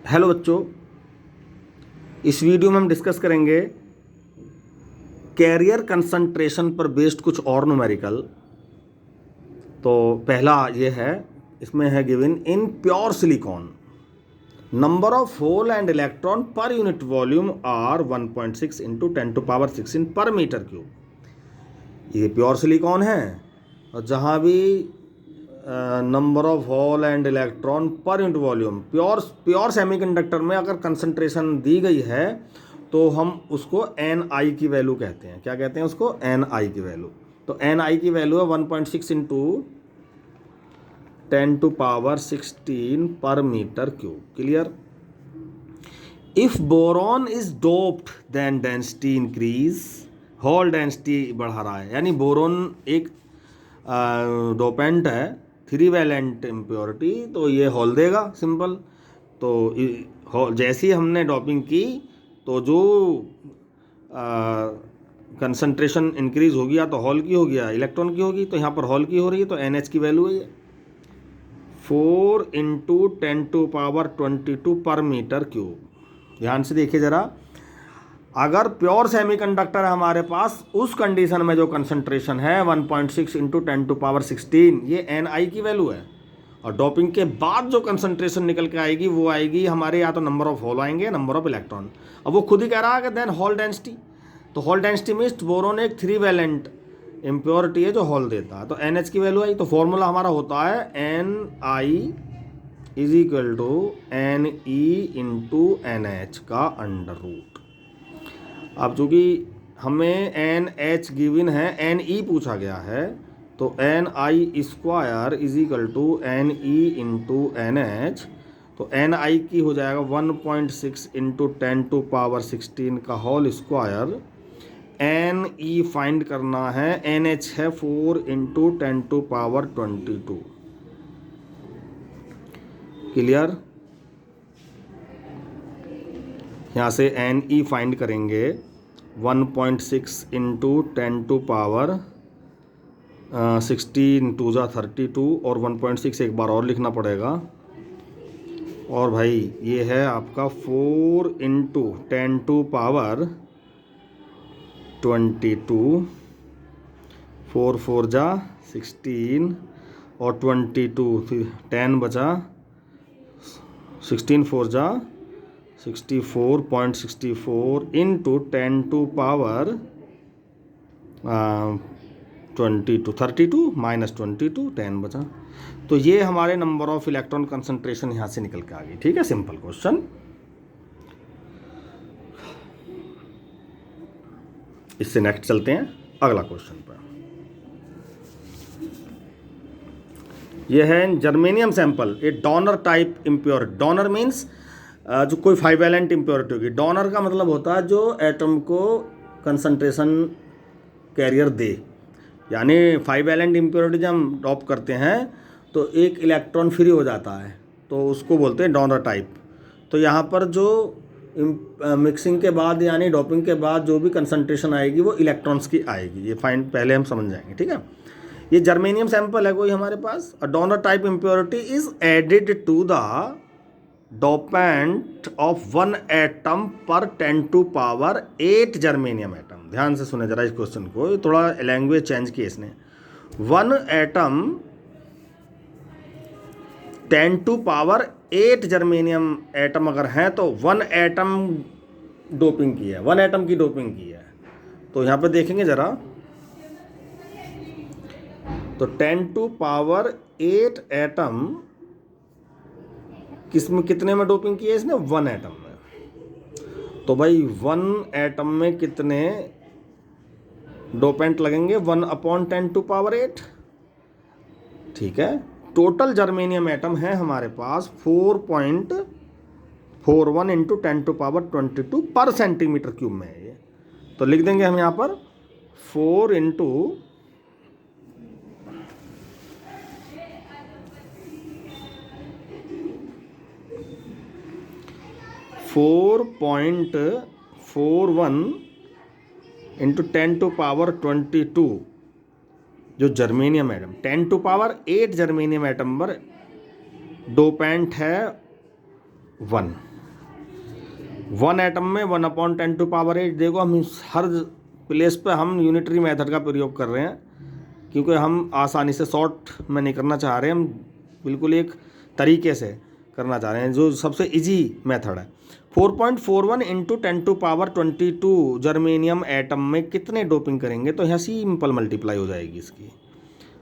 Hello बच्चों, इस video में हम डिस्कस करेंगे कैरियर कंसंट्रेशन पर बेस्ड कुछ और न्यूमेरिकल। तो पहला ये है, इसमें है given in pure silicon number of hole and electron per unit volume are 1.6 into 10⁻16 per metre cube. ये प्योर सिलिकॉन है और जहाँ भी number of hole and electron per unit volume pure semiconductor में अगर कंसंट्रेशन दी गई है तो हम उसको एन आई की वैल्यू कहते हैं। क्या कहते हैं उसको? एन आई की वैल्यू। तो एन आई की वैल्यू है 1.6 into 10⁻16 per metre cube. Clear? If boron is doped then density increase, hole density बढ़ा रहा है, यानी बोरॉन एक डोपेंट है, 3 वैलेंट इम्प्योरिटी, तो ये होल देगा, सिंपल। तो जैसे ही हमने डोपिंग की तो जो कंसंट्रेशन इंक्रीज हो गया तो होल की हो गया, इलेक्ट्रॉन की होगी, तो यहाँ पर होल की हो रही है, तो एन एच की वैल्यू है ये 4 इंटू 10⁻22 पर मीटर क्यूब। ध्यान से देखिए ज़रा, अगर प्योर सेमीकंडक्टर है हमारे पास, उस कंडीशन में जो कंसंट्रेशन है 1.6 इंटू 10⁻16, ये एन आई की वैल्यू है। और डोपिंग के बाद जो कंसंट्रेशन निकल के आएगी वो आएगी हमारे, या तो नंबर ऑफ होल आएंगे, नंबर ऑफ इलेक्ट्रॉन। अब वो खुद ही कह रहा है कि देन होल डेंसिटी, तो होल डेंसिटी मीन्स बोरोन एक 3 वैलेंट इम्प्योरिटी है जो होल देता है, तो एन एच की वैल्यू आई। तो फॉर्मूला हमारा होता है N I is equal to N E into N H का अंडर रूट। अब चूँकि हमें एन एच गिवन है, एन ई पूछा गया है, तो N I square is equal to N E into N H. तो एन आई की हो जाएगा 1.6 इंटू 10⁻16 का whole square. N E find करना है, एन एच है 4 इंटू 10⁻22। क्लियर? यहाँ से एन ई फाइंड करेंगे 1.6 इंटू 10⁻16 2 जा 32, और 1.6 एक बार और लिखना पड़ेगा। और भाई ये है आपका 4 इंटू 10⁻22, 4 4 जा 16 और 22 10 बचा, 16 4 जा 64.64 इंटू 10⁻22 32 माइनस 22 10 बचा। तो ये हमारे नंबर ऑफ इलेक्ट्रॉन कंसंट्रेशन यहाँ से निकल के आ गई। ठीक है, सिंपल क्वेश्चन। इससे नेक्स्ट चलते हैं अगला क्वेश्चन पर। यह है germanium sample, a donor type impurity. Donor means जो कोई 5 वैलेंट इम्प्योरिटी होगी। डोनर का मतलब होता है जो एटम को कंसंट्रेशन कैरियर दे, यानी 5 वैलेंट इम्प्योरिटी जब हम डॉप करते हैं तो एक इलेक्ट्रॉन फ्री हो जाता है, तो उसको बोलते हैं डोनर टाइप। तो यहाँ पर जो मिक्सिंग के बाद यानी डॉपिंग के बाद जो भी कंसंट्रेशन आएगी वो इलेक्ट्रॉन्स की आएगी। ये फाइंड पहले हम समझ जाएंगे। ठीक है, ये जर्मेनियम सैंपल है कोई हमारे पास। A donor type impurity is added to the dopant of 1 atom per 10⁸ germanium atom. ध्यान से सुने जरा इस क्वेश्चन को, थोड़ा लैंग्वेज चेंज की इसने। 1 एटम 10⁸ जर्मेनियम एटम अगर है तो 1 एटम डोपिंग की है, 1 एटम की डोपिंग की है। तो यहाँ पे देखेंगे जरा, तो 10⁸ एटम किसमें, कितने में डोपिंग की है इसने? 1 एटम में। तो भाई 1 एटम में कितने डोपेंट लगेंगे? 1/10⁸। ठीक है, टोटल जर्मेनियम एटम है हमारे पास 4.41 इंटू 10⁻22 पर सेंटीमीटर क्यूब में है ये। तो लिख देंगे हम यहाँ पर 4 इंटू 4.41 इंटू 10⁻22 जो जर्मेनियम एटम, 10⁸ जर्मेनियम एटम पर डोपेंट है 1। 1 एटम में 1/10⁸ देखो हम हर प्लेस पे हम यूनिटरी मेथड का प्रयोग कर रहे हैं, क्योंकि हम आसानी से शॉर्ट में नहीं करना चाह रहे हैं, हम बिल्कुल एक तरीके से करना चाह रहे हैं जो सबसे इजी मेथड है। 4.41 इंटू 10⁻22 जर्मेनियम एटम में कितने डोपिंग करेंगे, तो यहाँ सिंपल मल्टीप्लाई हो जाएगी इसकी।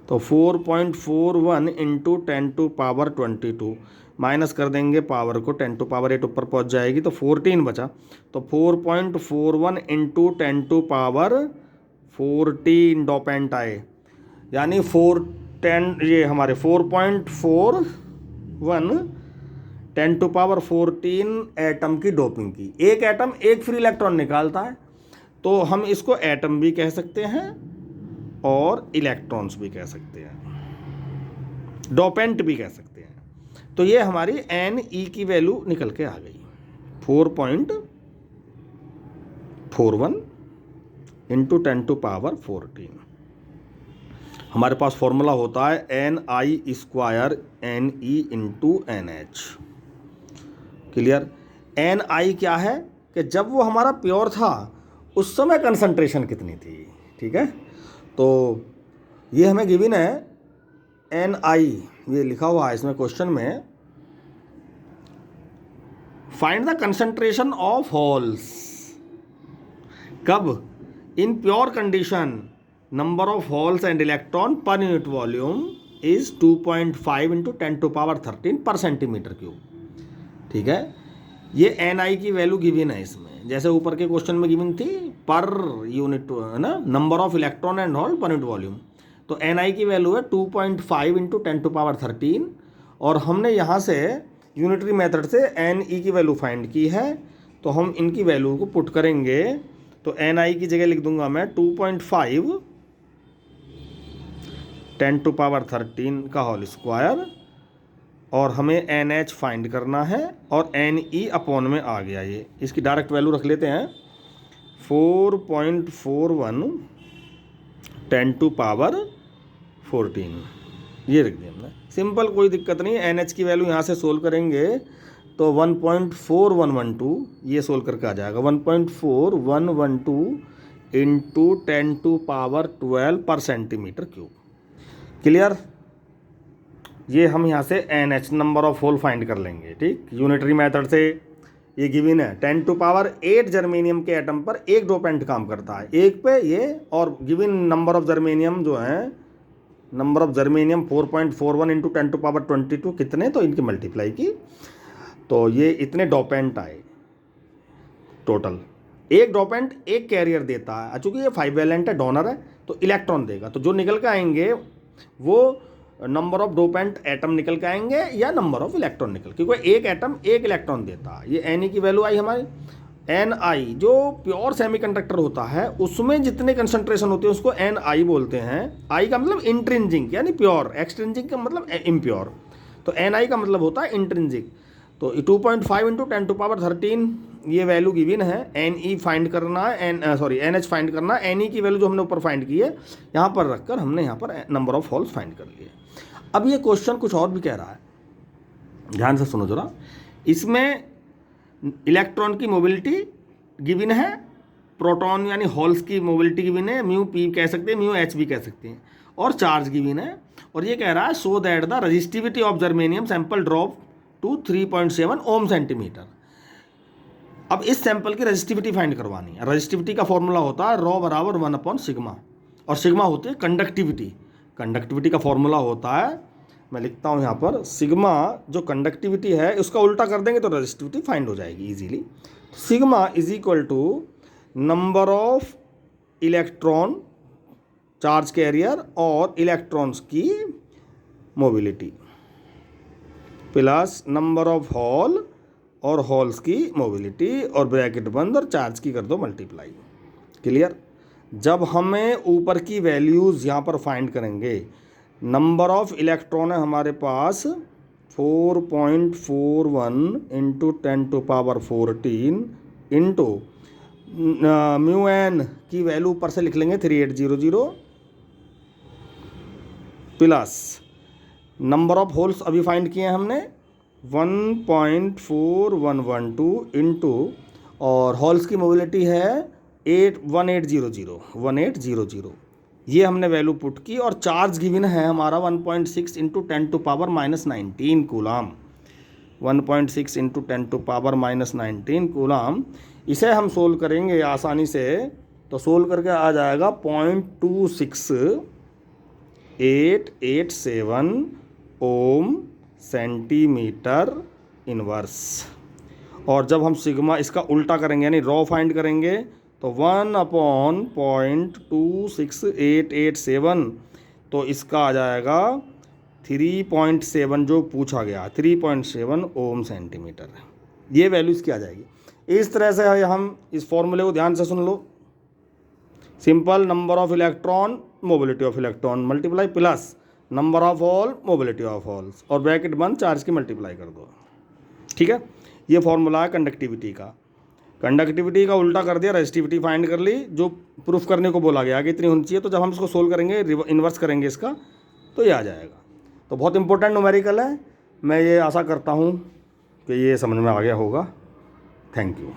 तो 4.41 इंटू 10⁻22 माइनस कर देंगे पावर को, 10⁸ ऊपर पहुँच जाएगी तो 14 बचा। तो 4.41 इंटू 10⁻14 डोपेंट आए, यानी 410 ये हमारे 4.41 10⁻14 एटम की डोपिंग की। एक एटम एक फ्री इलेक्ट्रॉन निकालता है, तो हम इसको एटम भी कह सकते हैं और इलेक्ट्रॉन्स भी कह सकते हैं, डोपेंट भी कह सकते हैं। तो ये हमारी Ne की वैल्यू निकल के आ गई 4.41 इंटू 10⁻14। हमारे पास फॉर्मूला होता है Ni square Ne into NH। Clear? Ni क्या है कि जब वो हमारा प्योर था उस समय कंसंट्रेशन कितनी थी, ठीक है। तो ये हमें गिवन है Ni, ये लिखा हुआ है इसमें क्वेश्चन में, find the concentration of holes. कब? In pure condition number of holes and electron per unit volume is 2.5 into 10⁻13 per centimetre cube. ठीक है, ये Ni की वैल्यू गिवन है इसमें, जैसे ऊपर के क्वेश्चन में गिवन थी पर यूनिट, है ना, number of electron and hole per unit volume. तो Ni की वैल्यू है 2.5 इंटू 10⁻13, और हमने यहाँ से यूनिटरी मेथड से Ne की वैल्यू फाइंड की है, तो हम इनकी वैल्यू को पुट करेंगे। तो Ni की जगह लिख दूंगा मैं 2.5 10⁻13 का होल स्क्वायर, और हमें NH फाइंड करना है, और Ne अपॉन में आ गया ये, इसकी डायरेक्ट वैल्यू रख लेते हैं 4.41 10⁻14, ये रख दिया हमने। सिंपल, कोई दिक्कत नहीं। NH की वैल्यू यहाँ से सोल्व करेंगे तो 1.4112 ये सोल्व करके आ जाएगा, 1.4112 इंटू 10⁻12 पर सेंटीमीटर क्यूब। क्लियर? ये हम यहाँ से NH number of hole find कर लेंगे, ठीक। यूनिटरी मेथड से ये गिवन है 10⁸ जर्मेनियम के एटम पर एक डोपेंट काम करता है, एक पे ये, और गिवन नंबर ऑफ जर्मेनियम जो है, नंबर ऑफ जर्मेनियम 4.41 इंटू 10⁻22 कितने, तो इनकी मल्टीप्लाई की, तो ये इतने डोपेंट आए टोटल। एक डोपेंट एक कैरियर देता है, चूँकि ये 5 वैलेंट है, डोनर है, तो इलेक्ट्रॉन देगा। तो जो निकल के आएंगे वो नंबर ऑफ डोपेंट एटम निकल के आएंगे या नंबर ऑफ इलेक्ट्रॉन निकल, क्योंकि एक एटम एक इलेक्ट्रॉन देता है। ये Ne की वैल्यू आई हमारी। Ni जो प्योर सेमीकंडक्टर होता है उसमें जितने कंसंट्रेशन होते हैं उसको Ni बोलते हैं। I का मतलब इंट्रिंसिक यानी प्योर, एक्सट्रिंसिक का मतलब इम्प्योर, तो Ni का मतलब होता है इंट्रिंसिक। तो 2.5 इंटू 10⁻13 ये वैल्यू गिवन है। Ne फाइंड करना है, NH फाइंड करना है। Ne की वैल्यू जो हमने ऊपर फाइंड की है यहाँ पर रखकर हमने यहाँ पर नंबर ऑफ होल्स फाइंड कर लिए। अब ये क्वेश्चन कुछ और भी कह रहा है, ध्यान से सुनो जरा। इसमें इलेक्ट्रॉन की मोबिलिटी गिवन है, प्रोटॉन यानी होल्स की मोबिलिटी गिवन है, म्यू पी कह सकते हैं, म्यू एच भी कह सकते हैं, और चार्ज गिवन है। और ये कह रहा है so that the resistivity of germanium sample drop to 3.7 ohm centimetre. अब इस सैंपल की रजिस्टिविटी फाइंड करवानी है। रजिस्टिविटी का फॉर्मूला होता है ρ बराबर 1/सिग्मा, और सिग्मा होती है कंडक्टिविटी। कंडक्टिविटी का फॉर्मूला होता है, मैं लिखता हूँ यहाँ पर, सिग्मा जो कंडक्टिविटी है उसका उल्टा कर देंगे तो रजिस्टिविटी फाइंड हो जाएगी easily. Sigma is equal to number of electron charge carrier और इलेक्ट्रॉन्स की mobility plus number of hole और होल्स की मोबिलिटी, और ब्रैकेट बंद, और चार्ज की कर दो मल्टीप्लाई। क्लियर? जब हमें ऊपर की वैल्यूज़ यहाँ पर फाइंड करेंगे, नंबर ऑफ इलेक्ट्रॉन है हमारे पास 4.41 इंटू 10⁻14 इंटू म्यू एन की वैल्यू ऊपर से लिख लेंगे 3800 प्लस नंबर ऑफ होल्स अभी फाइंड किए हैं हमने 1.4112 इंटू और होल्स की मोबिलिटी है 1800। ये हमने वैल्यू पुट की और चार्ज गिवन है हमारा 1.6 इंटू 10⁻⁻19 कूलाम। 1.6 into 10⁻⁻19 coulomb. इसे हम सोल्व करेंगे आसानी से, तो सोल्व करके आ जाएगा 0.26887 ओम सेंटीमीटर इनवर्स। और जब हम सिग्मा इसका उल्टा करेंगे यानी रॉ फाइंड करेंगे तो 1/0.26887, तो इसका आ जाएगा 3.7 जो पूछा गया 3.7 ओम सेंटीमीटर। ये वैल्यू इसकी आ जाएगी। इस तरह से हम इस फॉर्मूले को ध्यान से सुन लो। Simple, number of electron mobility of electron multiply plus number of hole mobility of holes और ब्रैकेट बंद चार्ज की मल्टीप्लाई कर दो। ठीक है, ये फॉर्मूला है कंडक्टिविटी का। कंडक्टिविटी का उल्टा कर दिया, रेजिस्टिविटी फाइंड कर ली, जो प्रूफ करने को बोला गया कि इतनी होनी चाहिए। तो जब हम इसको सोल्व करेंगे इन्वर्स करेंगे इसका, तो ये आ जाएगा। तो बहुत इंपॉर्टेंट न्यूमेरिकल है। मैं ये आशा करता हूँ कि ये समझ में आ गया होगा। Thank you.